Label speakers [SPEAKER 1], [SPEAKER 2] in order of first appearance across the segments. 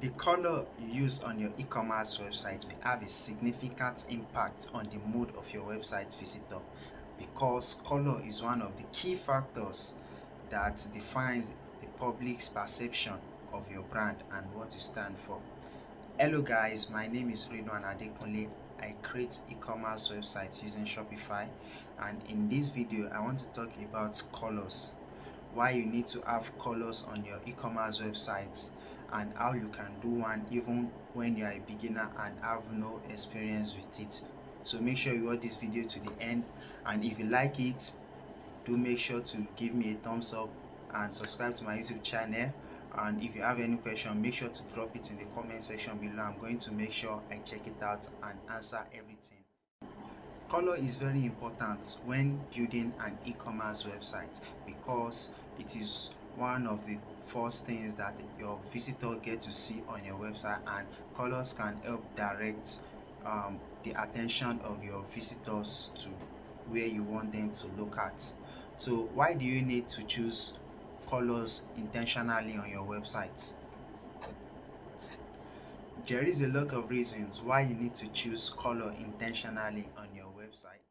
[SPEAKER 1] The color you use on your e-commerce website may have a significant impact on the mood of your website visitor, because color is one of the key factors that defines the public's perception of your brand and what you stand for. Hello guys, my name is Ridwan Adekunle. I create e-commerce websites using Shopify, and in this video I want to talk about colors, why you need to have colors on your e-commerce website, and how you can do one even when you are a beginner and have no experience with it. So make sure you watch this video to the end, and if you like it, do make sure to give me a thumbs up and subscribe to my YouTube channel. And if you have any question, make sure to drop it in the comment section below. I'm going to make sure I check it out and answer everything. Color is very important when building an e-commerce website, because it is one of the first things that your visitor get to see on your website, and colors can help direct the attention of your visitors to where you want them to look at. So why do you need to choose colors intentionally on your website? There is a lot of reasons why you need to choose color intentionally on your website.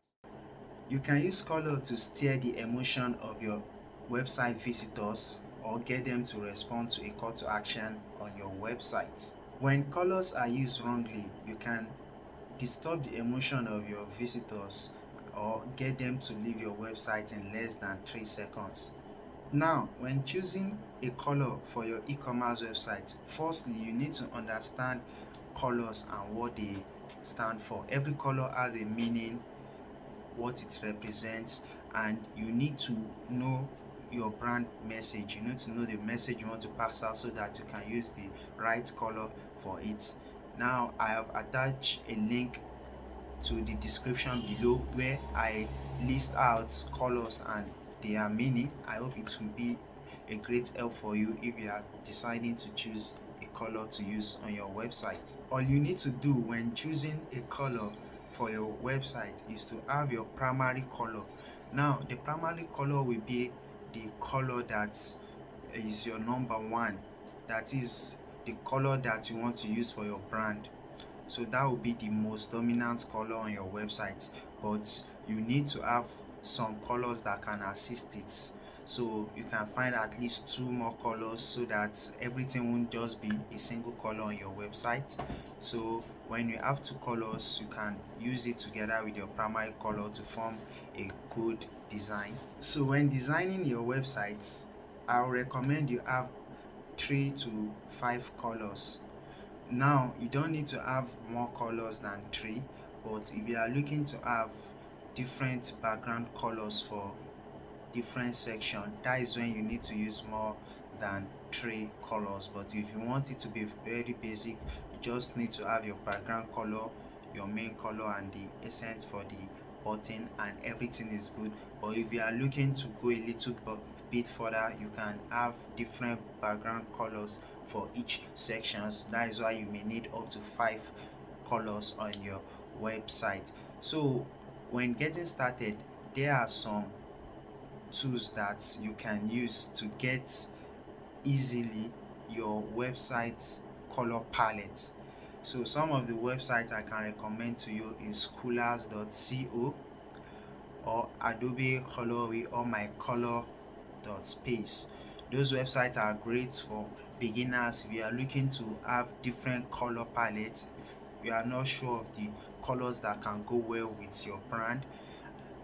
[SPEAKER 1] You can use color to steer the emotion of your website visitors or get them to respond to a call to action on your website. When colors are used wrongly, you can disturb the emotion of your visitors or get them to leave your website in less than 3 seconds. Now, when choosing a color for your e-commerce website, firstly, you need to understand colors and what they stand for. Every color has a meaning, what it represents, and you need to know your brand message. You need to know the message you want to pass out so that you can use the right color for it. Now, I have attached a link to the description below where I list out colors and their meaning. I hope it will be a great help for you if you are deciding to choose a color to use on your website. All you need to do when choosing a color for your website is to have your primary color. Now, the primary color will be the color that is your number one, that is the color that you want to use for your brand. So that will be the most dominant color on your website, but you need to have some colors that can assist it. So you can find at least 2 more colors so that everything won't just be a single color on your website. So when you have 2 colors, you can use it together with your primary color to form a good design. So when designing your websites, I'll recommend you have 3 to 5 colors. Now, you don't need to have more colors than 3, but if you are looking to have different background colors for different section, that is when you need to use more than 3 colors. But if you want it to be very basic, you just need to have your background color, your main color, and the essence for the button, and everything is good. But if you are looking to go a little bit further, you can have different background colors for each sections. That is why you may need up to 5 colors on your website. So when getting started, there are some tools that you can use to get easily your website's color palette. So some of the websites I can recommend to you is coolers.co or Adobe Colorway or mycolor.space. Those websites are great for beginners if you are looking to have different color palettes. If you are not sure of the colors that can go well with your brand,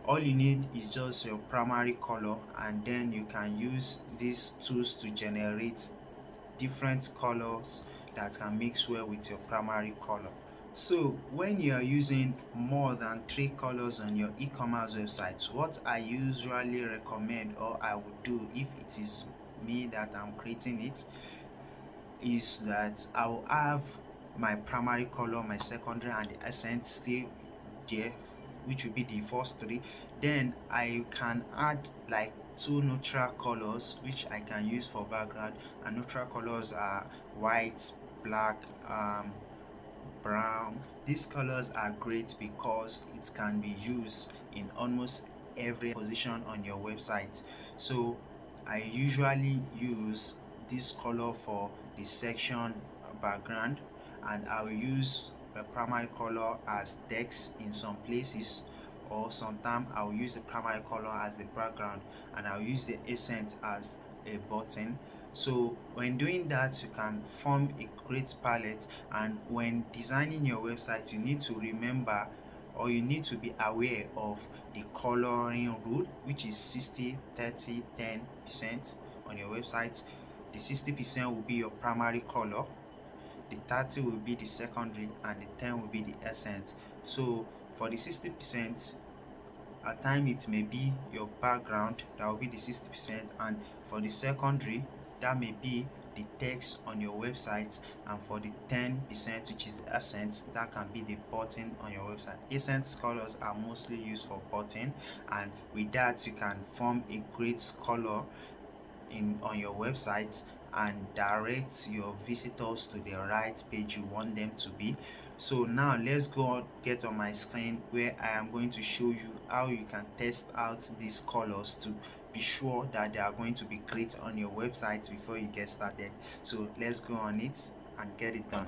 [SPEAKER 1] all you need is just your primary color, and then you can use these tools to generate different colors that can mix well with your primary color. So when you are using more than 3 colors on your e-commerce website, what I usually recommend, or I would do if it is me that I'm creating it, is that I will have my primary color, my secondary, and the accent still there, which will be the first 3. Then I can add like 2 neutral colors which I can use for background, and neutral colors are white, black, brown. These colors are great because it can be used in almost every position on your website. So I usually use this color for the section background, and I'll use a primary color as text in some places, or sometimes I'll use the primary color as the background and I'll use the accent as a button. So when doing that, you can form a great palette, and when designing your website, you need to remember, or you need to be aware of the coloring rule, which is 60 30 10% on your website. The 60% will be your primary color, the 30 will be the secondary, and the 10 will be the accent. So for the 60%, at time it may be your background, that will be the 60%, and for the secondary, that may be the text on your website, and for the 10%, which is the accent, that can be the button on your website. Accent colors are mostly used for button, and with that you can form a great color on your website and direct your visitors to the right page you want them to be. So now let's go get on my screen, where I am going to show you how you can test out these colors to be sure that they are going to be great on your website before you get started. So let's go on it and get it done.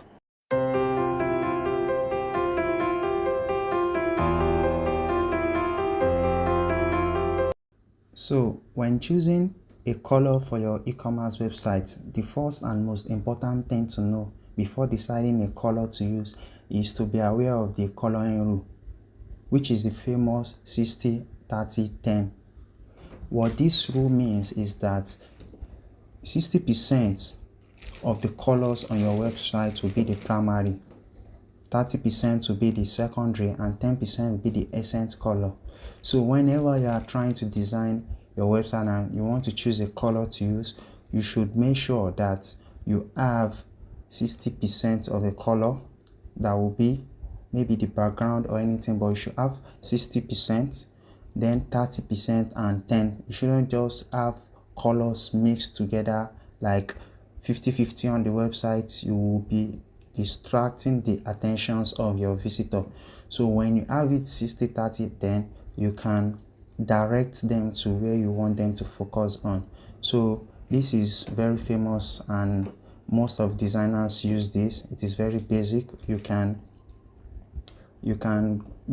[SPEAKER 1] So when choosing a color for your e-commerce website, the first and most important thing to know before deciding a color to use is to be aware of the coloring rule, which is the famous 60 30 10. What this rule means is that 60% of the colors on your website will be the primary, 30% will be the secondary, and 10% will be the accent color. So whenever you are trying to design your website and you want to choose a color to use, you should make sure that you have 60% of the color that will be maybe the background or anything, but you should have 60%, then 30%, and 10. You shouldn't just have colors mixed together like 50-50 on the website. You will be distracting the attentions of your visitor. So when you have it 60 30 10, you can direct them to where you want them to focus on. So this is very famous and most of designers use this. It is very basic. You can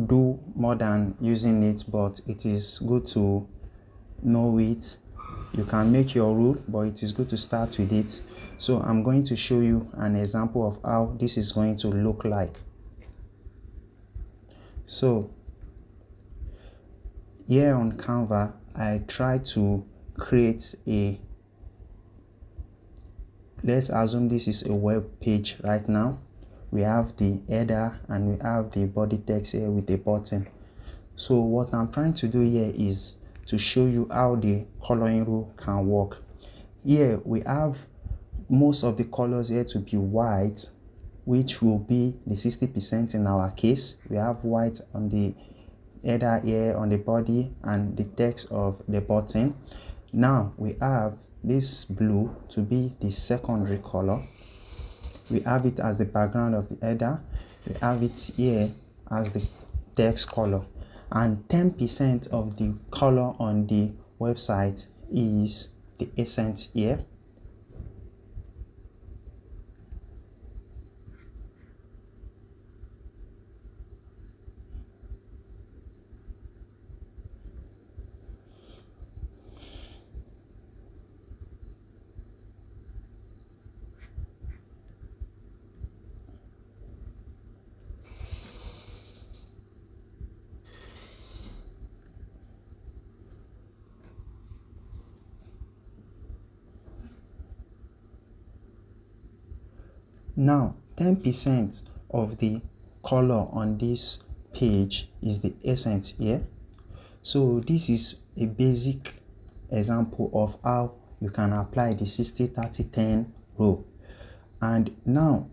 [SPEAKER 1] do more than using it, but it is good to know it. You can make your rule, but it is good to start with it. So I'm going to show you an example of how this is going to look like. So here on Canva, I try to create let's assume this is a web page right now. We have the header and we have the body text here with a button. So what I'm trying to do here is to show you how the coloring rule can work. Here we have most of the colors here to be white, which will be the 60% in our case. We have white on the header here, on the body, and the text of the button. Now we have this blue to be the secondary color. We have it as the background of the header. We have it here as the text color, and 10% of the color on the website is the accent here. Now 10% of the color on this page is the accent here. So this is a basic example of how you can apply the 60 30 10 rule. And now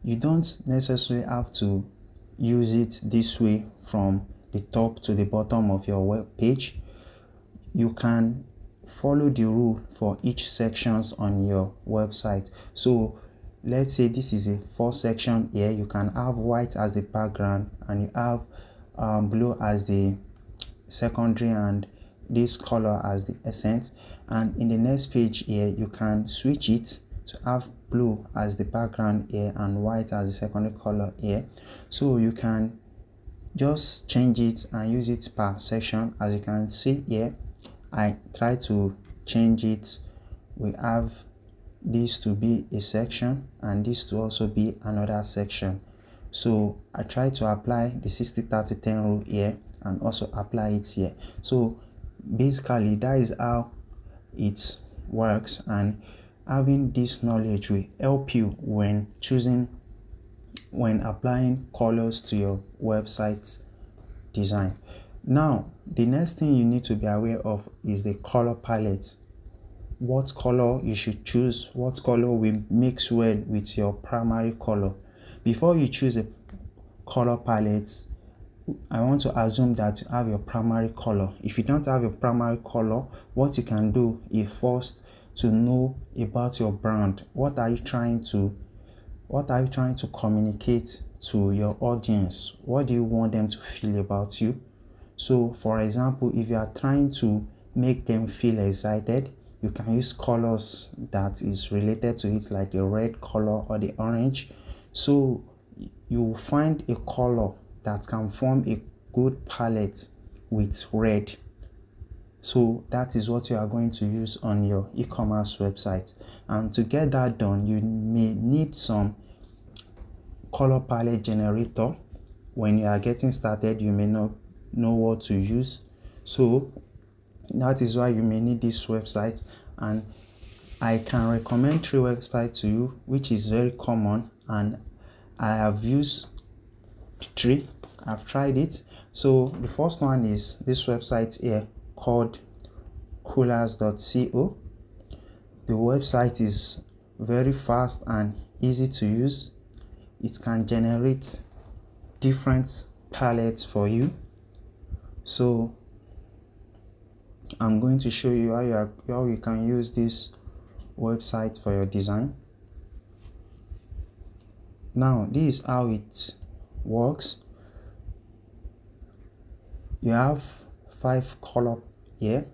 [SPEAKER 1] you don't necessarily have to use it this way from the top to the bottom of your web page. You can follow the rule for each sections on your website. So let's say this is a 4 section here. You can have white as the background, and you have blue as the secondary, and this color as the accent. And in the next page here, you can switch it to have blue as the background here and white as the secondary color here. So you can just change it and use it per section. As you can see here, I try to change it. We have this to be a section and this to also be another section. So I try to apply the 60-30-10 rule here and also apply it here. So basically that is how it works, and having this knowledge will help you when applying colors to your website design. Now the next thing you need to be aware of is the color palette. What color you should choose, what color will mix well with your primary color. Before you choose a color palette, I want to assume that you have your primary color. If you don't have your primary color, what you can do is first to know about your brand. What are you trying to communicate to your audience? What do you want them to feel about you? So for example, if you are trying to make them feel excited, you can use colors that is related to it, like the red color or the orange. So you will find a color that can form a good palette with red. So that is what you are going to use on your e-commerce website. And to get that done, you may need some color palette generator. When you are getting started, you may not know what to use. So that is why you may need this website, and I can recommend 3 websites to you, which is very common, and I have used 3. I've tried it. So the first one is this website here called coolers.co. The website is very fast and easy to use. It can generate different palettes for you. So I'm going to show you how you can use this website for your design. Now this is how it works. You have 5 color here,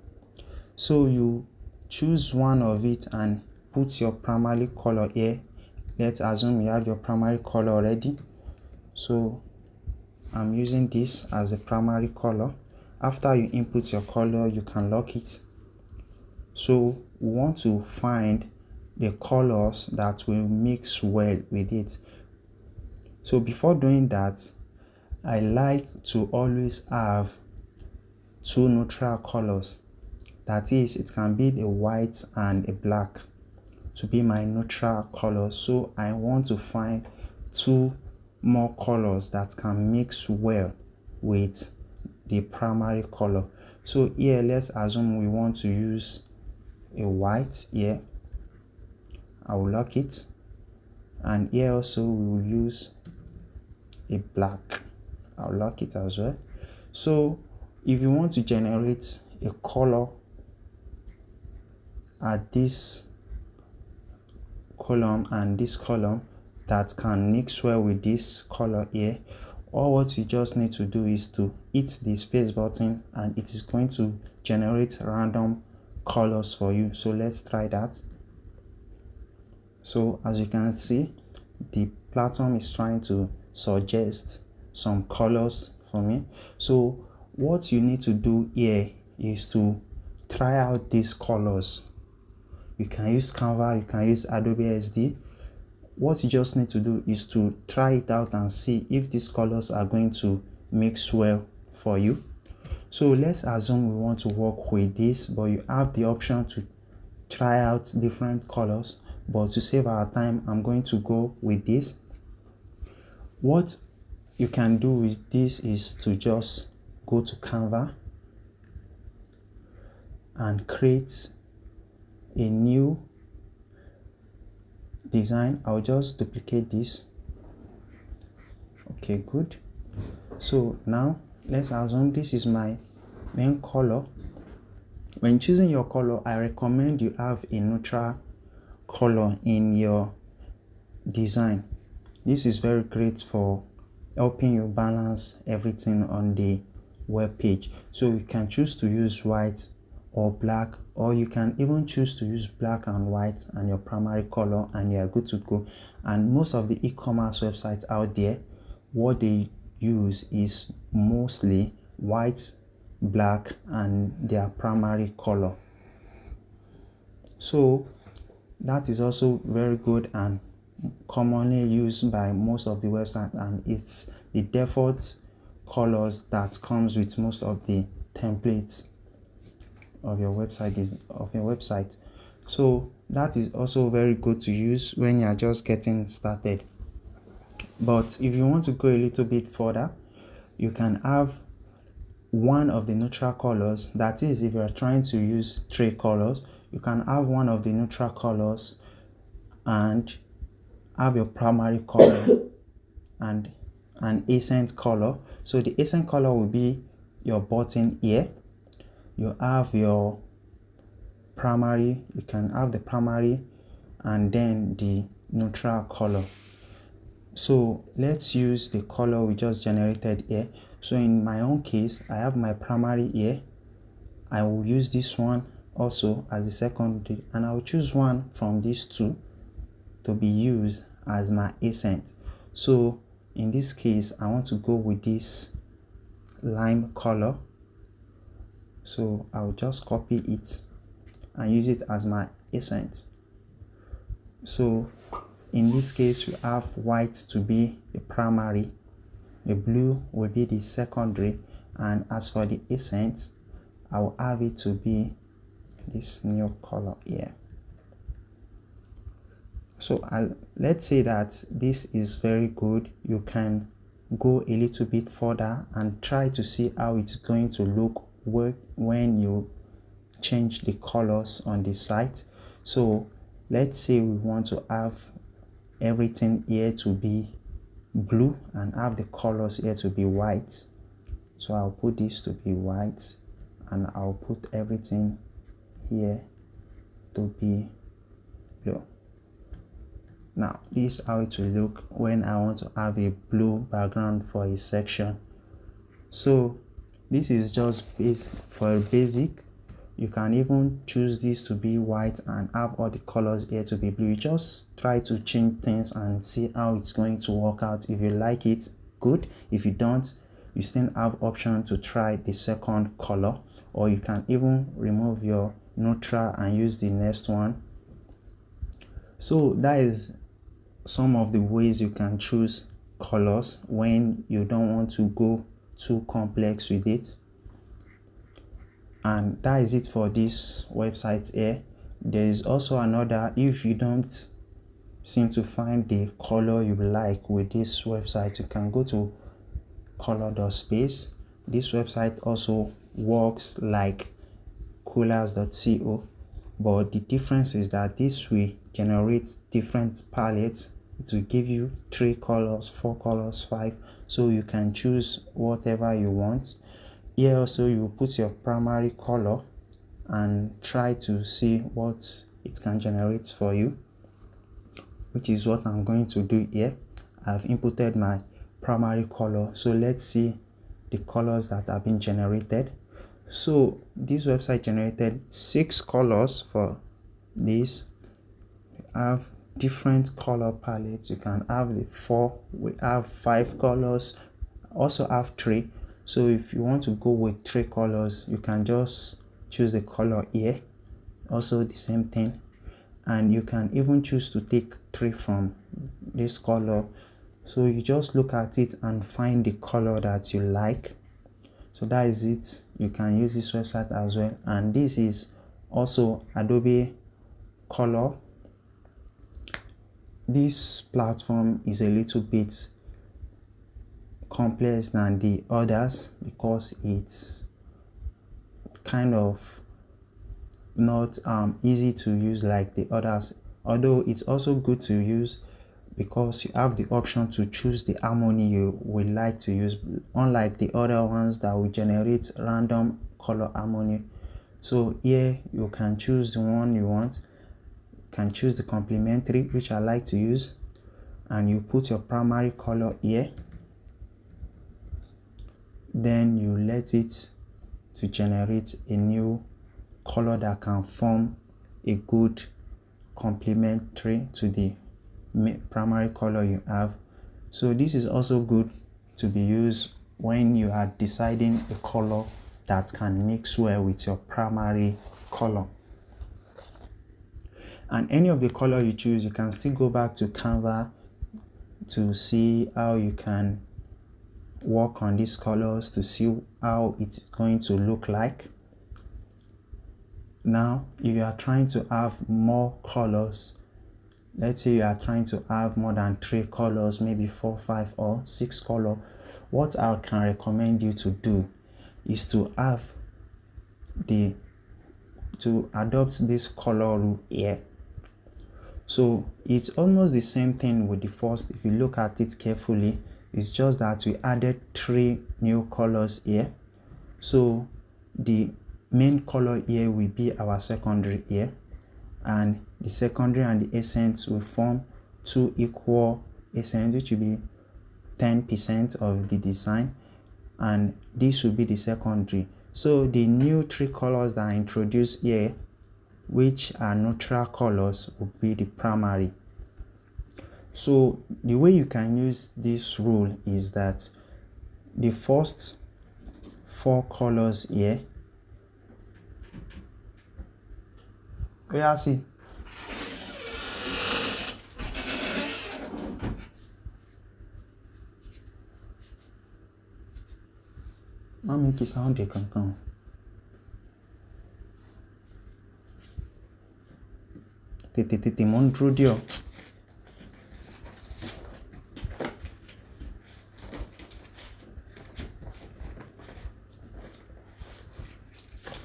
[SPEAKER 1] so you choose one of it and put your primary color here. Let's assume you have your primary color already, so I'm using this as the primary color. After you input your color, you can lock it. So we want to find the colors that will mix well with it. So before doing that, I like to always have 2 neutral colors. That is, it can be the white and a black to be my neutral color. So I want to find 2 more colors that can mix well with the primary color. So here, let's assume we want to use a white here. I will lock it, and here also we will use a black. I'll lock it as well. So if you want to generate a color at this column and this column that can mix well with this color here, all what you just need to do is to hit the space button, and it is going to generate random colors for you. So let's try that. So as you can see, the platform is trying to suggest some colors for me. So what you need to do here is to try out these colors. You can use Canva, you can use Adobe SD. What you just need to do is to try it out and see if these colors are going to mix well for you. So let's assume we want to work with this, but you have the option to try out different colors. But to save our time, I'm going to go with this. What you can do with this is to just go to Canva and create a new design. I'll just duplicate this. Okay, good. So now let's assume this is my main color. When choosing your color, I recommend you have a neutral color in your design. This is very great for helping you balance everything on the web page. So you can choose to use white or black, or you can even choose to use black and white and your primary color, and you are good to go. And most of the e-commerce websites out there, what they use is mostly white, black, and their primary color. So that is also very good and commonly used by most of the websites, and it's the default colors that comes with most of the templates of your website. So that is also very good to use when you are just getting started. But if you want to go a little bit further, you can have one of the neutral colors. That is, if you are trying to use 3 colors, you can have one of the neutral colors and have your primary color and an accent color. So the accent color will be your button here. You have your primary, you can have the primary and then the neutral color. So let's use the color we just generated here. So in my own case, I have my primary here. I will use this one also as the secondary, and I will choose one from these two to be used as my accent. So in this case, I want to go with this lime color. So I'll just copy it and use it as my accent. So in this case, we have white to be the primary, the blue will be the secondary, and as for the accent, I will have it to be this new color here. So let's say that this is very good. You can go a little bit further and try to see how it's going to look when you change the colors on the site. So let's say we want to have everything here to be blue and have the colors here to be white. So I'll put this to be white and I'll put everything here to be blue. Now this is how it will look when I want to have a blue background for a section. So this is just for a basic. You can even choose this to be white and have all the colors here to be blue. You just try to change things and see how it's going to work out. If you like it, good. If you don't, you still have option to try the second color, or you can even remove your neutral and use the next one. So that is some of the ways you can choose colors when you don't want to go too complex with it. And that is it for this website here. There is also another. If you don't seem to find the color you like with this website, you can go to color.space. This website also works like coolers.co, but the difference is that this will generate different palettes. It will give you 3 colors, 4 colors, 5, so you can choose whatever you want. Here also you put your primary color and try to see what it can generate for you, which is what I'm going to do here. I've inputted my primary color, so let's see the colors that have been generated. So this website generated 6 colors for this. We have different color palettes. You can have the 4, we have 5 colors, also have 3. So if you want to go with 3 colors, you can just choose the color here, also the same thing, and you can even choose to take 3 from this color. So you just look at it and find the color that you like. So that is it. You can use this website as well, and this is also Adobe Color. This platform is a little bit complex than the others because it's kind of not easy to use like the others, although it's also good to use because you have the option to choose the harmony you would like to use, unlike the other ones that will generate random color harmony. So here you can choose the one you want. You can choose the complementary, which I like to use, and you put your primary color here. Then you let it to generate a new color that can form a good complementary to the primary color you have. So this is also good to be used when you are deciding a color that can mix well with your primary color. And any of the color you choose, you can still go back to Canva to see how you can work on these colors to see how it's going to look like. Now, if you are trying to have more colors, let's say you are trying to have more than 3 colors, maybe 4, 5, or 6 colors, what I can recommend you to do is to adopt this color rule here. So it's almost the same thing with the first. If you look at it carefully, it's just that we added 3 new colors here. So the main color here will be our secondary here, and the secondary and the accent will form 2 equal accents, which will be 10% of the design, and this will be the secondary. So the new 3 colors that are introduced here, which are neutral colors, will be the primary. So the way you can use this rule is that the first 4 colors here, see, not make it sound a kankan. Tètè mo ń dúró dè ọ́.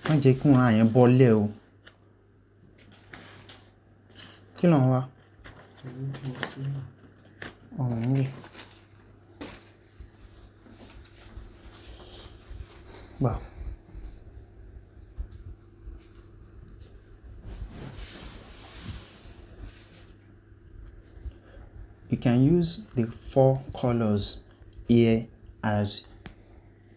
[SPEAKER 1] Má jẹ́ kí wọ́n yẹn bọ́lẹ̀ o. Kí ló ń wá? Ọ̀hún rè. Gbà. You can use the 4 colors here as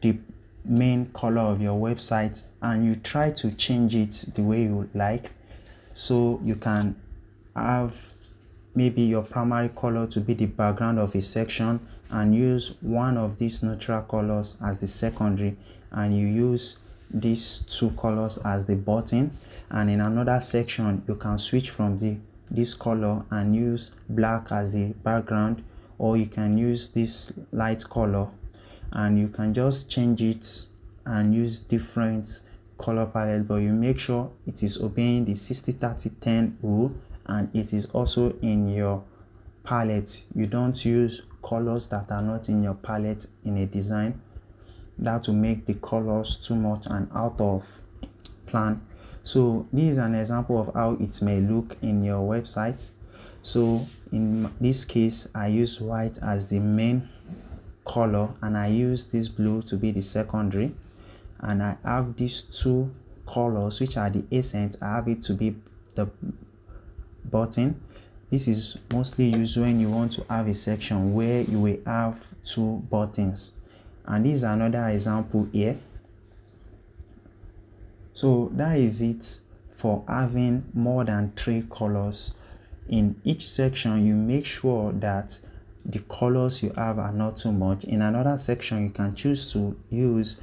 [SPEAKER 1] the main color of your website, and you try to change it the way you like. So you can have maybe your primary color to be the background of a section, and use one of these neutral colors as the secondary, and you use these 2 colors as the button, and in another section you can switch from this color and use black as the background, or you can use this light color, and you can just change it and use different color palette, but you make sure it is obeying the 60-30-10 rule, and it is also in your palette. You don't use colors that are not in your palette in a design. That will make the colors too much and out of plan. So this is an example of how it may look in your website. So in this case, I use white as the main color, and I use this blue to be the secondary, and I have these 2 colors which are the accents. I have it to be the button. This is mostly used when you want to have a section where you will have 2 buttons, and this is another example here. So that is it for having more than 3 colors. In each section, you make sure that the colors you have are not too much. In another section, you can choose to use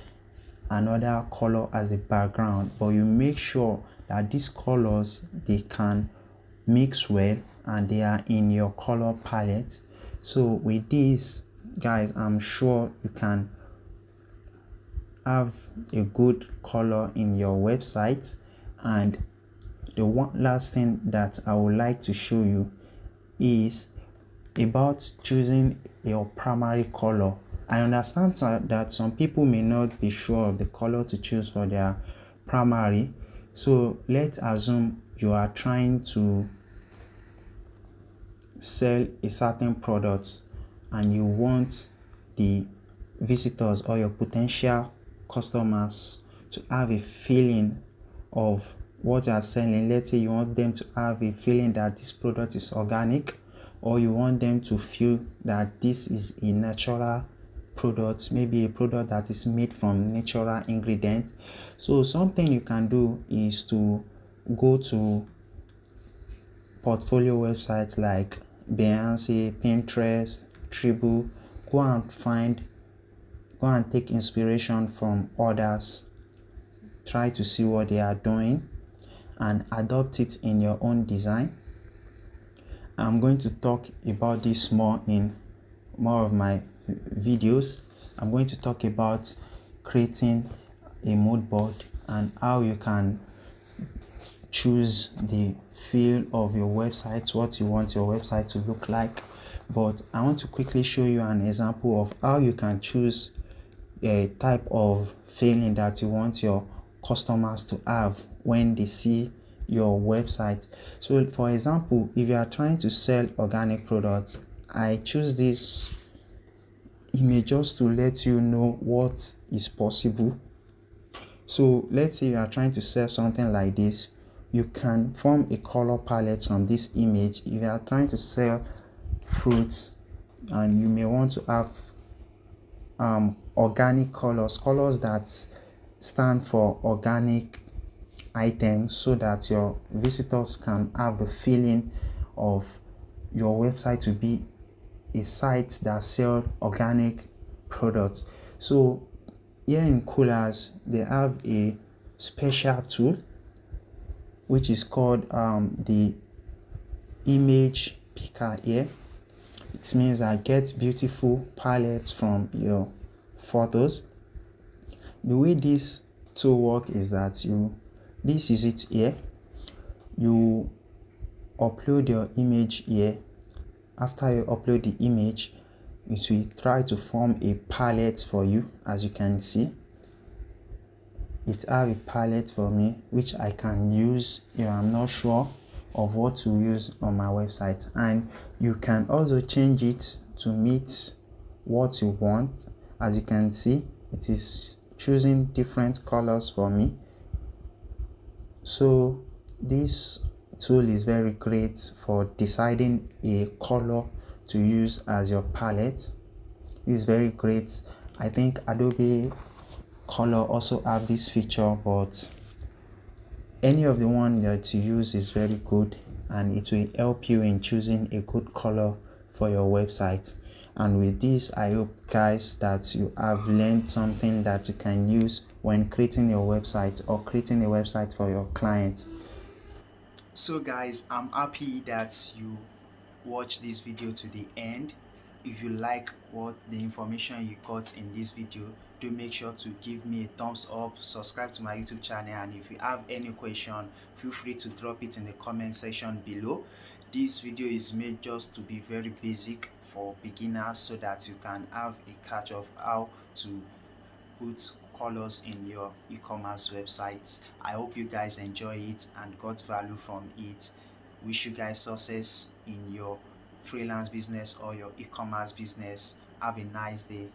[SPEAKER 1] another color as a background, but you make sure that these colors, they can mix well and they are in your color palette. So with this, guys, I'm sure you can have a good color in your website. And the one last thing that I would like to show you is about choosing your primary color. I understand that some people may not be sure of the color to choose for their primary. So let's assume you are trying to sell a certain product and you want the visitors or your potential customers to have a feeling of what you are selling. Let's say you want them to have a feeling that this product is organic, or you want them to feel that this is a natural products, maybe a product that is made from natural ingredients. So something you can do is to go to portfolio websites like Beyonce, Pinterest, Tribu. Go and take inspiration from others. Try to see what they are doing and adopt it in your own design. I'm going to talk about this more in more of my videos. I'm going to talk about creating a mood board and how you can choose the feel of your website, what you want your website to look like. But I want to quickly show you an example of how you can choose a type of feeling that you want your customers to have when they see your website. So for example, if you are trying to sell organic products, I choose this image just to let you know what is possible. So let's say you are trying to sell something like this. You can form a color palette from this image. If you are trying to sell fruits and you may want to have organic colors that stand for organic items, so that your visitors can have the feeling of your website to be a site that sells organic products. So here in Coolers, they have a special tool which is called the image picker here. It means that get beautiful palettes from your photos. The way this tool works is that this is it here. You upload your image here. After you upload the image, it will try to form a palette for you. As you can see, it has a palette for me which I can use if I'm not sure of what to use on my website, and you can also change it to meet what you want. As you can see, it is choosing different colors for me. So this tool is very great for deciding a color to use as your palette. It's very great. I think Adobe Color also have this feature, but any of the one that you use is very good, and it will help you in choosing a good color for your website. And with this, I hope guys that you have learned something that you can use when creating your website or creating a website for your clients. So guys, I'm happy that you watch this video to the end. If you like what the information you got in this video, do make sure to give me a thumbs up, subscribe to my YouTube channel, and if you have any question, feel free to drop it in the comment section below. This video is made just to be very basic for beginners, so that you can have a catch of how to put colors in your e-commerce websites. I hope you guys enjoy it and got value from it. Wish you guys success in your freelance business or your e-commerce business. Have a nice day.